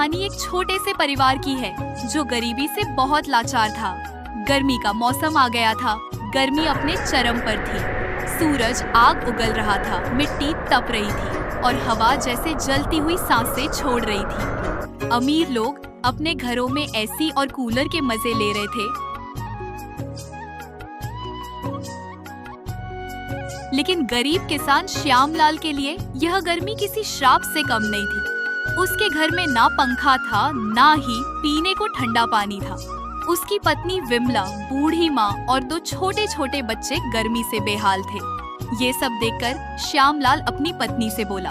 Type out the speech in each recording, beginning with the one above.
कहानी एक छोटे से परिवार की है जो गरीबी से बहुत लाचार था। गर्मी का मौसम आ गया था। गर्मी अपने चरम पर थी। सूरज आग उगल रहा था, मिट्टी तप रही थी और हवा जैसे जलती हुई सांसें छोड़ रही थी। अमीर लोग अपने घरों में एसी और कूलर के मजे ले रहे थे, लेकिन गरीब किसान श्यामलाल के लिए यह गर्मी किसी श्राप से कम नहीं थी। उसके घर में ना पंखा था, ना ही पीने को ठंडा पानी था। उसकी पत्नी विमला, बूढ़ी माँ और दो छोटे छोटे बच्चे गर्मी से बेहाल थे। ये सब देखकर श्यामलाल अपनी पत्नी से बोला,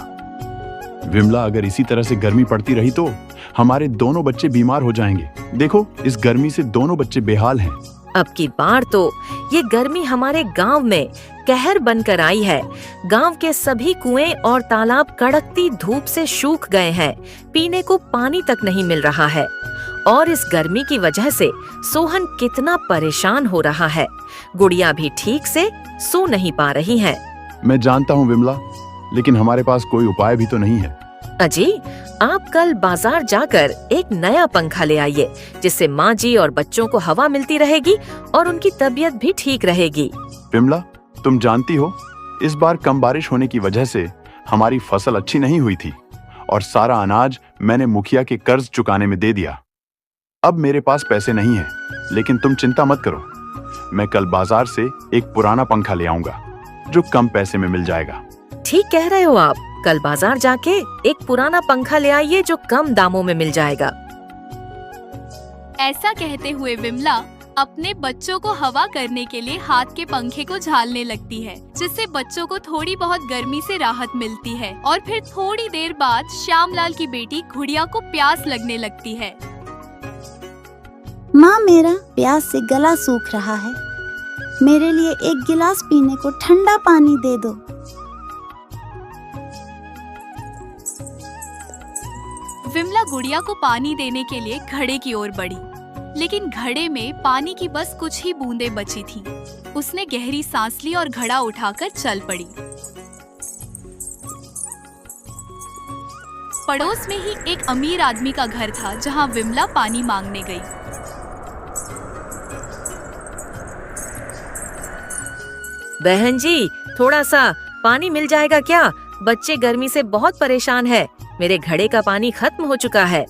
विमला, अगर इसी तरह से गर्मी पड़ती रही तो हमारे दोनों बच्चे बीमार हो जाएंगे। देखो, इस गर्मी से दोनों बच्चे बेहाल हैं। अब की बार तो ये गर्मी हमारे गांव में कहर बनकर आई है। गांव के सभी कुएं और तालाब कड़कती धूप से सूख गए हैं। पीने को पानी तक नहीं मिल रहा है और इस गर्मी की वजह से सोहन कितना परेशान हो रहा है। गुड़िया भी ठीक से सो नहीं पा रही है। मैं जानता हूँ विमला, लेकिन हमारे पास कोई उपाय भी तो नहीं है। अजी, आप कल बाजार जाकर एक नया पंखा ले आइए, जिससे माँ जी और बच्चों को हवा मिलती रहेगी और उनकी तबीयत भी ठीक रहेगी। विमला, तुम जानती हो, इस बार कम बारिश होने की वजह से हमारी फसल अच्छी नहीं हुई थी और सारा अनाज मैंने मुखिया के कर्ज चुकाने में दे दिया। अब मेरे पास पैसे नहीं हैं, लेकिन तुम चिंता मत करो। मैं कल बाजार से एक पुराना पंखा ले आऊंगा जो कम पैसे में मिल जाएगा। ठीक कह रहे हो आप। कल बाजार जाके एक पुराना पंखा ले आइए जो कम दामों में मिल जाएगा। ऐसा कहते हुए विमला अपने बच्चों को हवा करने के लिए हाथ के पंखे को झालने लगती है, जिससे बच्चों को थोड़ी बहुत गर्मी से राहत मिलती है। और फिर थोड़ी देर बाद श्यामलाल की बेटी गुड़िया को प्यास लगने लगती है। माँ, मेरा प्यास से गला सूख रहा है। मेरे लिए एक गिलास पीने को ठंडा पानी दे दो। विमला गुड़िया को पानी देने के लिए घड़े की ओर बढ़ी, लेकिन घड़े में पानी की बस कुछ ही बूंदें बची थीं। उसने गहरी सांस ली और घड़ा उठाकर चल पड़ी। पड़ोस में ही एक अमीर आदमी का घर था, जहां विमला पानी मांगने गई। बहन जी, थोड़ा सा पानी मिल जाएगा क्या? बच्चे गर्मी से बहुत परेशान है। मेरे घड़े का पानी खत्म हो चुका है।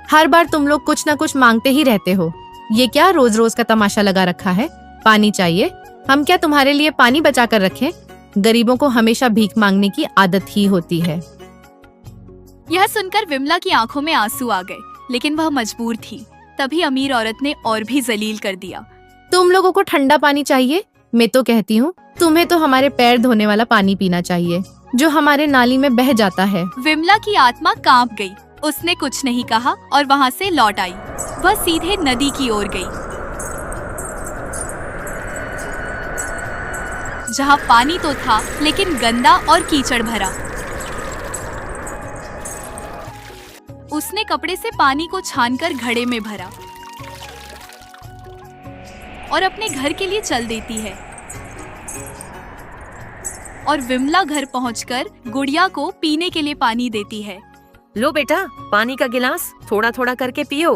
हर बार तुम लोग कुछ न कुछ मांगते ही रहते हो। ये क्या रोज रोज का तमाशा लगा रखा है? पानी चाहिए? हम क्या तुम्हारे लिए पानी बचा कर रखें? गरीबों को हमेशा भीख मांगने की आदत ही होती है। यह सुनकर विमला की आंखों में आंसू आ गए, लेकिन वह मजबूर थी। तभी अमीर औरत ने और भी जलील कर दिया। तुम लोगों को ठंडा पानी चाहिए? मैं तो कहती हूँ तुम्हें तो हमारे पैर धोने वाला पानी पीना चाहिए, जो हमारे नाली में बह जाता है। विमला की आत्मा कांप गई। उसने कुछ नहीं कहा और वहाँ से लौट आई। वह सीधे नदी की ओर गई, जहाँ पानी तो था, लेकिन गंदा और कीचड़ भरा। उसने कपड़े से पानी को छानकर घड़े में भरा और अपने घर के लिए चल देती है। और विमला घर पहुंचकर गुड़िया को पीने के लिए पानी देती है। लो बेटा, पानी का गिलास थोड़ा थोड़ा करके पियो।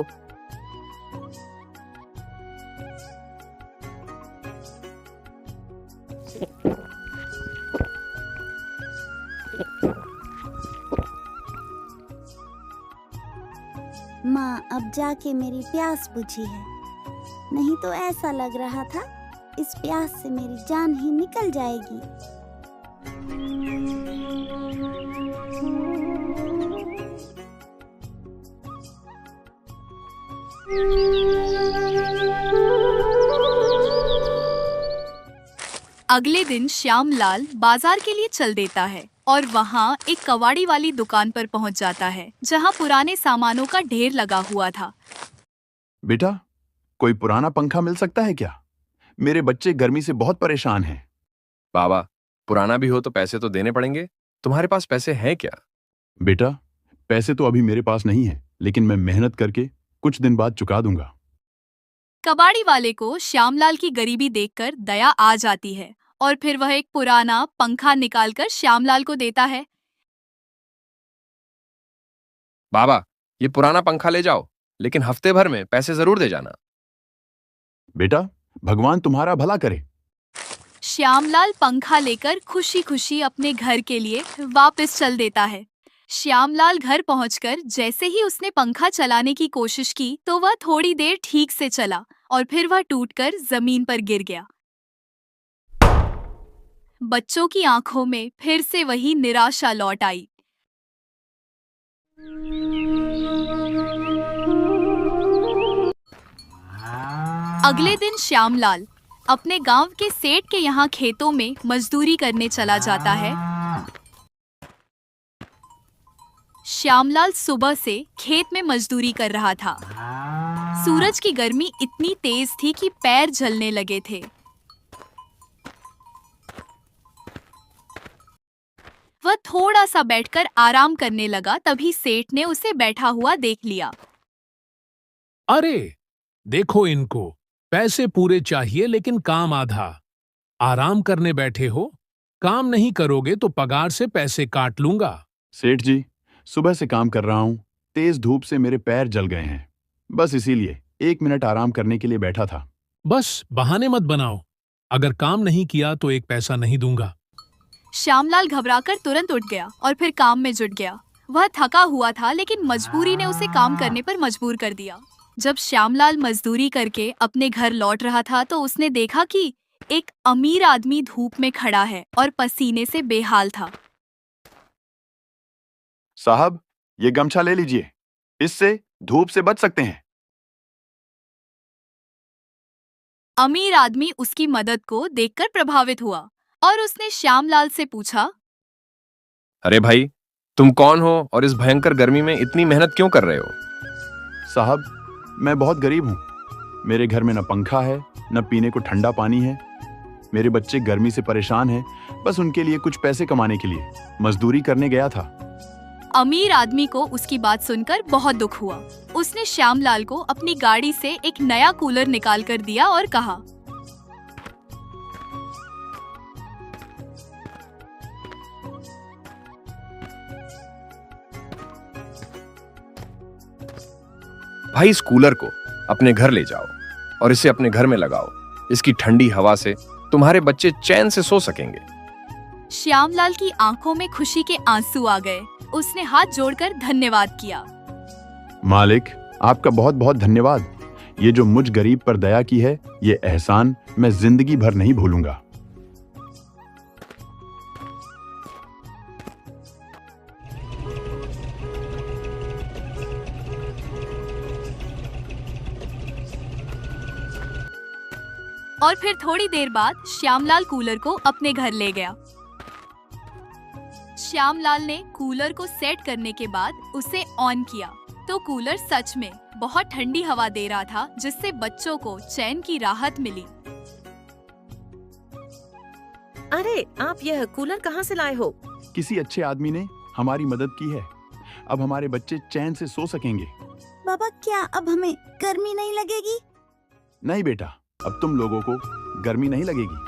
माँ, अब जाके मेरी प्यास बुझी है। नहीं तो ऐसा लग रहा था इस प्यास से मेरी जान ही निकल जाएगी। अगले दिन श्यामलाल बाजार के लिए चल देता है और वहाँ एक कबाड़ी वाली दुकान पर पहुँच जाता है, जहाँ पुराने सामानों का ढेर लगा हुआ था। बेटा, कोई पुराना पंखा मिल सकता है क्या? मेरे बच्चे गर्मी से बहुत परेशान हैं। बाबा, पुराना भी हो तो पैसे तो देने पड़ेंगे। तुम्हारे पास पैसे हैं क्या? बेटा, पैसे तो अभी मेरे पास नहीं है, लेकिन मैं मेहनत करके कुछ दिन बाद चुका दूंगा। कबाड़ी वाले को श्यामलाल की गरीबी देखकर दया आ जाती है और फिर वह एक पुराना पंखा निकालकर श्यामलाल को देता है। बाबा, ये पुराना पंखा ले जाओ, लेकिन हफ्ते भर में पैसे जरूर दे जाना। बेटा, भगवान तुम्हारा भला करे। श्यामलाल पंखा लेकर खुशी खुशी अपने घर के लिए वापस चल देता है। श्यामलाल घर पहुंचकर जैसे ही उसने पंखा चलाने की कोशिश की तो वह थोड़ी देर ठीक से चला और फिर वह टूटकर जमीन पर गिर गया। बच्चों की आंखों में फिर से वही निराशा लौट आई। अगले दिन श्यामलाल अपने गांव के सेठ के यहाँ खेतों में मजदूरी करने चला जाता है। श्यामलाल सुबह से खेत में मजदूरी कर रहा था। सूरज की गर्मी इतनी तेज थी कि पैर जलने लगे थे। वह थोड़ा सा बैठकर आराम करने लगा, तभी सेठ ने उसे बैठा हुआ देख लिया। अरे देखो, इनको पैसे पूरे चाहिए लेकिन काम आधा। आराम करने बैठे हो, काम नहीं करोगे तो पगार से पैसे काट लूंगा। सेठ जी, सुबह से काम कर रहा हूँ, तेज धूप से मेरे पैर जल गए हैं, बस इसीलिए 1 मिनट आराम करने के लिए बैठा था। बस बहाने मत बनाओ, अगर काम नहीं किया तो 1 पैसा नहीं दूंगा। श्यामलाल घबराकर तुरंत उठ गया और फिर काम में जुट गया। वह थका हुआ था लेकिन मजबूरी ने उसे काम करने पर मजबूर कर दिया। जब श्यामलाल मजदूरी करके अपने घर लौट रहा था तो उसने देखा कि एक अमीर आदमी धूप में खड़ा है और पसीने से बेहाल था। साहब, ये गमछा ले लीजिए, इससे धूप से बच सकते हैं। अमीर आदमी उसकी मदद को देखकर प्रभावित हुआ और उसने श्यामलाल से पूछा, अरे भाई, तुम कौन हो और इस भयंकर गर्मी में इतनी मेहनत क्यों कर रहे हो? साहब, मैं बहुत गरीब हूँ। मेरे घर में न पंखा है, न पीने को ठंडा पानी है। मेरे बच्चे गर्मी से परेशान हैं, बस उनके लिए कुछ पैसे कमाने के लिए मजदूरी करने गया था। अमीर आदमी को उसकी बात सुनकर बहुत दुख हुआ। उसने श्यामलाल को अपनी गाड़ी से एक नया कूलर निकाल कर दिया और कहा, भाई, इस कूलर को अपने घर ले जाओ और इसे अपने घर में लगाओ। इसकी ठंडी हवा से तुम्हारे बच्चे चैन से सो सकेंगे। श्यामलाल की आंखों में खुशी के आंसू आ गए। उसने हाथ जोड़कर धन्यवाद किया। मालिक, आपका बहुत बहुत धन्यवाद। ये जो मुझ गरीब पर दया की है, ये एहसान मैं जिंदगी भर नहीं भूलूंगा। और फिर थोड़ी देर बाद श्यामलाल कूलर को अपने घर ले गया। श्यामलाल ने कूलर को सेट करने के बाद उसे ऑन किया तो कूलर सच में बहुत ठंडी हवा दे रहा था, जिससे बच्चों को चैन की राहत मिली। अरे, आप यह कूलर कहाँ से लाए हो? किसी अच्छे आदमी ने हमारी मदद की है। अब हमारे बच्चे चैन से सो सकेंगे। बाबा, क्या अब हमें गर्मी नहीं लगेगी? नहीं बेटा, अब तुम लोगों को गर्मी नहीं लगेगी।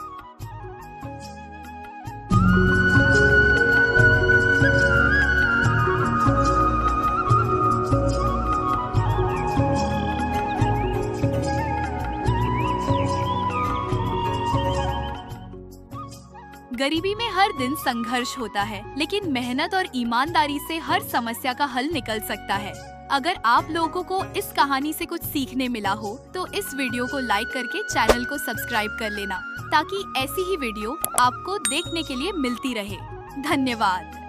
गरीबी में हर दिन संघर्ष होता है, लेकिन मेहनत और ईमानदारी से हर समस्या का हल निकल सकता है। अगर आप लोगों को इस कहानी से कुछ सीखने मिला हो तो इस वीडियो को लाइक करके चैनल को सब्सक्राइब कर लेना, ताकि ऐसी ही वीडियो आपको देखने के लिए मिलती रहे। धन्यवाद।